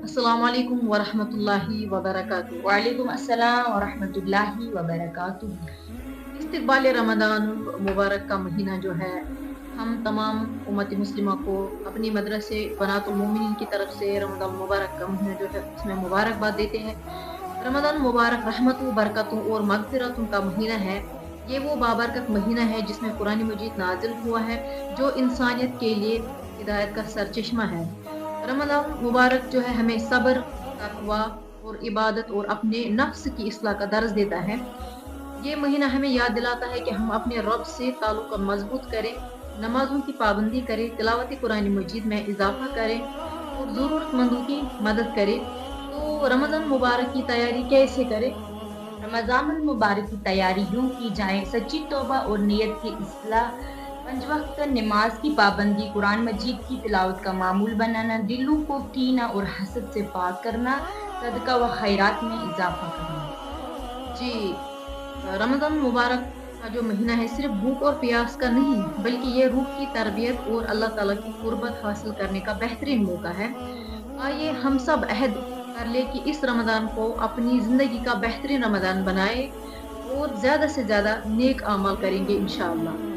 अस्सलामुअलैकुम वरहमतुल्लाहि वबरकातुहू। वालेकुम अस्सलाम व रहमतुल्लाहि व बरकातुहू। इस्तिक़बाल रमदान मुबारक का महीना जो है, हम तमाम उम्मत मुस्लिमा को अपनी मदरसे बनातुल मोमिनीन की तरफ से रमदान मुबारक का महीना जो है उसमें मुबारकबाद देते हैं। रमदान मुबारक रहमतों, बरकतों और मग़फ़िरतों का महीना है। ये वो बाबरकत महीना है जिसमें कुरान मजीद नाज़िल हुआ है, जो इंसानियत के लिए हिदायत का सरचश्मा है। रमदान मुबारक जो है हमें सब्र, तक़वा और इबादत और अपने नफ्स की इस्लाह का दर्स देता है। ये महीना हमें याद दिलाता है कि हम अपने रब से ताल्लुक़ मज़बूत करें, नमाज़ों की पाबंदी करें, तिलावत कुरान मजीद में इज़ाफ़ा करें और ज़रूरतमंदों की मदद करें। तो रमज़ान मुबारक की तैयारी कैसे करें? रमज़ानुल मुबारक की तैयारी यूँ की जाए, सच्ची तौबा और नियत की इस्लाह, 5 वक़्त नमाज की पाबंदी, कुरान मजीद की तिलावत का मामूल बनाना, दिलों को कीना और हसद से पाक करना, सदका व खैरात में इज़ाफ़ा करना। जी, रमज़ान मुबारक का जो महीना है सिर्फ़ भूख और प्यास का नहीं, बल्कि ये रूह की तरबियत और अल्लाह ताला की क़ुर्बत हासिल करने का बेहतरीन मौका है। आइए हम सब अहद कर लें कि इस रमज़ान को अपनी ज़िंदगी का बेहतरीन रमज़ान बनाएँ और ज़्यादा से ज़्यादा नेक अमाल करेंगे इंशाअल्लाह।